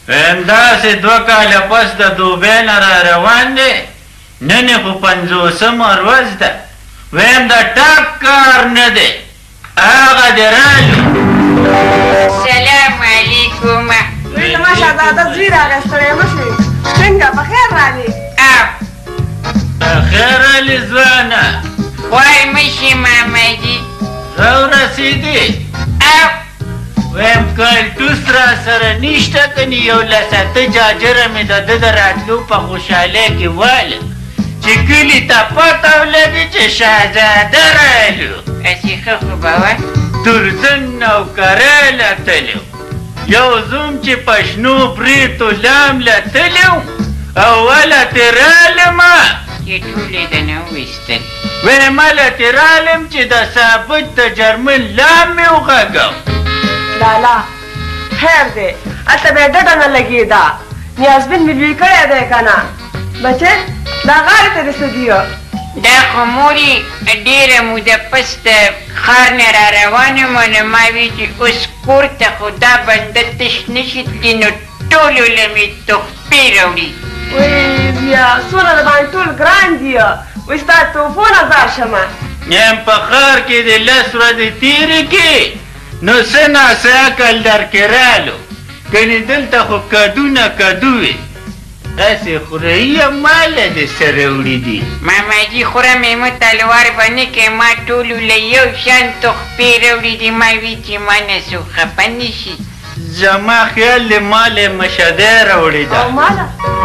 همداسې 2 کاله پس د دوبۍ نه را روان دی، نن یې خو 50مه ورځ ده. ویم د ټاک کار نه دی، هغه دې رالو. سلام علیکم. ماشاءالله زوی راغی، ستړی مه شئ. څنګه په خیر رالې؟ خیر علي ځوانه، خوای مه شي مامدي. راورسېدې؟ ویم کلټوس را سره نشته کنې یو لساته جاجره مې د ده د راتلو په خوشحالۍ کې واله چې کلي ته پته ولګي چې شهزاده رالو. هسې ښه خو به وه. تورزن نوکری له تلو، یو زوم چې په شنو بریتو لام له تلو، اوله ترې رالمه چې ټولې د نه وویستل. ویمه له ترې رالم چې د ثابت د جرمن لام مې وغږم. لالا خیر دی، هلته به یې ډډه نه لګېده. نیازبین مې لوی کړی دی که نه بچې؟ دا غاړې ته دې څه دي؟ دا خو مورې ډېره موده پس د ښار نه را روان یم نو ما وی چې اوس کور ته خو دا بنده تش نشي تلي نو ټولو له مې تحفې راوړي. وی بیا څونه د باندې ټول ګران دي. وی ستا توفو نظر شمه یم په ښار کې د 10 ورځې تېرې کې نو څه ناڅه عقل درکې رالو، کنې دلته خو کدونه کدو وي. داسې خورهیه ماله دې سره وړي دي. ماماجي خوره مې مو تلوار به نه کې ما ټولو له یو شان تحفې راوړي دي. ما وی چې ما نه څوک خفه نه شي. زما خیال دی مالې مشدۍ راوړې ده. او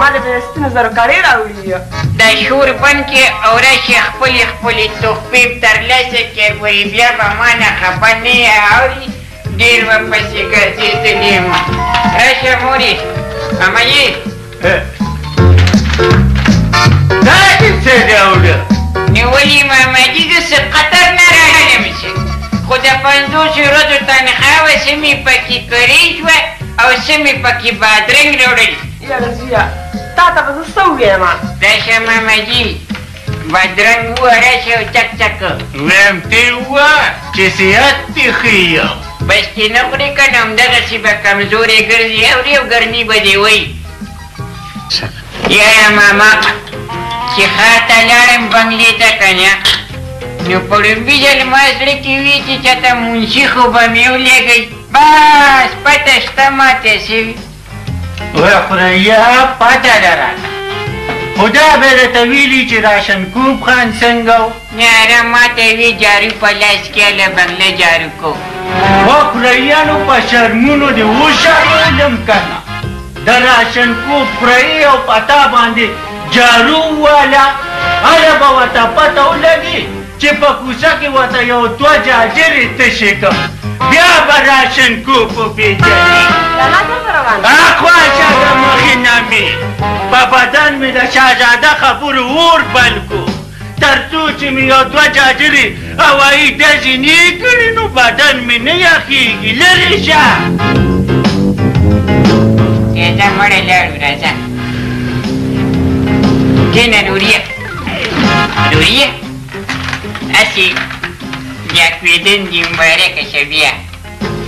ماله به یې سپینو زرو کاڼې راوړي. دا شور بند کې او راشي خپلې خپلې تحفې ترلاسه کړې. ګورې بیا به ما نه خفه نه یې اوري. ډېر به پسې ګرځېدلې یم. راشه مورې مامایي. دا دې څه راوړه؟ نیولې ماماجي زه څه قطر نه راغلم چې خو د 50 ورځو تنخواه وه څه مې پکې کړې شوه او څه مې پکې بادرنګ راوړل. یاره زویه تا ته به زه څه ووایم؟ راشه ماماجي بادرنګ ووه راشه او چک چک. ویم ته ووایه چې صحت دې ښه یم. بس چې نه خورې که نه همدغسې به کمزورې ګرځې اورې او ګرمي به دې وایي. یاره ماما چې ښار ته لاړم بنګلې ته که نه نو په لومبي ځل ما زړه کې وي چې چاته منشي خو به مې ولېږئ. بس پته شته ماته سوي. وی خورهیه پته ده راته، خو دا به درته ویلي چې راشنکوب خان څنګه و؟ یاره ماته وي جارو په لاس کې هله بنګله جارو کو. و خورهیانو په شرمونو دې وشرمېدم که نه؟ د راشنکوب خورهي او پتا باندې جارو واله هله به ورته پته ولګي چې په کوڅه کې ورته یو 2 جاجرې تشې کړم، بیا به راشنکوب وپېژني. اخواشه د مخې نه مې په بدن مې د شهزاده خبرو اور بل کو، تر څو چې مې یو 2 جاجرې هوایي ډزې نه کړي نو بدن مې نه یخېږي. لرې شه. راځه مړه لاړو راځه. کښېنه نوريه نوريه هسې بیا کوېدن دي مبارکه شه بیا.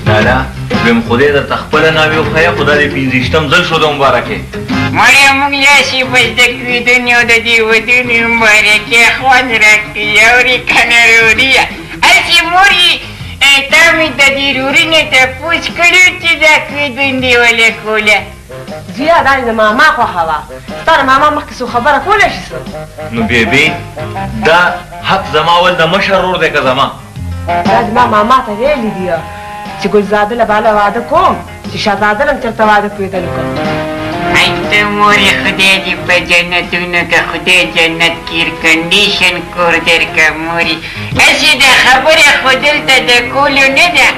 لالا ویم خدای درته خپله ناوې وښیه خو دا د 25م ځل شو د مبارکې. مړی موږ داسې بس د کوېدنې او د دې ودونې مبارکې خوند راکړي اورې که نه روریه. هسې مورې تا مې د دې روري نه تپوس کړي چې دا کوېدون دې ولې کوله؟ زویه دا دې د ماما خوښه وه. ستا د ماما مخکې څو خبره کولی شي څه؟ نو بیبي دا حق زما ول د مشر ورور دی که زما؟ دا زما ماما ته ویلي دي چې ګلزاده له باله واده کوم چې شهزاده له هم چېرته واده کوېدل کوم. ای ته مورې خدای دې په جنتونو که خدای جنت کې ایر کنډیشن کور درکړه مورې. هسې دا خبره خو دلته د کولو نه ده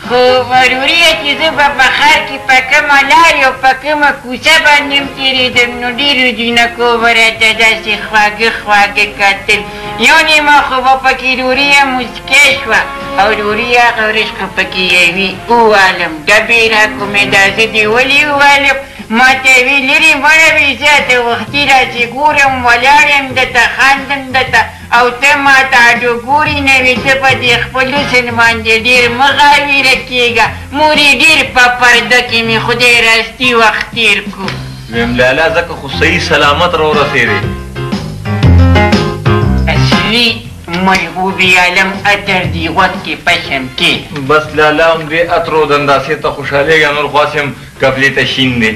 خو ضروري چې زه به په ښار کې په کومه لارې او په کومه کوڅه باندې هم تېرېدم نو ډېرو جینکو به راته داسې خواږه خواږه کتل یو نیمه خو به پکې ډوډۍ هم مسکۍ شوه او ډوډۍ هغه ورځ خو پکې یوې ووالم ډبې راکومې دا زه دې ولې ووالم ما ته وی لرې مړه وي زیاته وختي راځي ګورم ولاړ یم درته خاندم درته او ته ما ته اډو ګورې نه وي ته په دې خپل حسن باندې ډېر مه غاویره کېږه مورې ډېر په پرده کې مې خدای راستي وخت تېر کړو ویم لالا ځکه خو صحیح سلامت راورسېدې اصلي محبوب عالم اتر دی غوږ کې پشم کې بس لالا هم دې اترو دنداسې ته خوشحالېږه نور خو هسې هم کپلې ته شین دی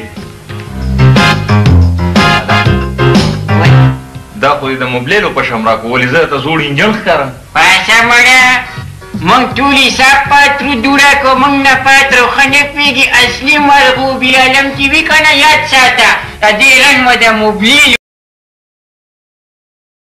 دا خو دې د موبلیلو په شم راکړو ولې زه درته زوړ انجن ښکارم پاسه مړه موږ ټول حساب پاترو دوړه کو موږ نه پاترو ښه نه پوهېږي اصلي مرغوب عالم چې وي که نه یاد ساته د دې رنګ مو د موبلیل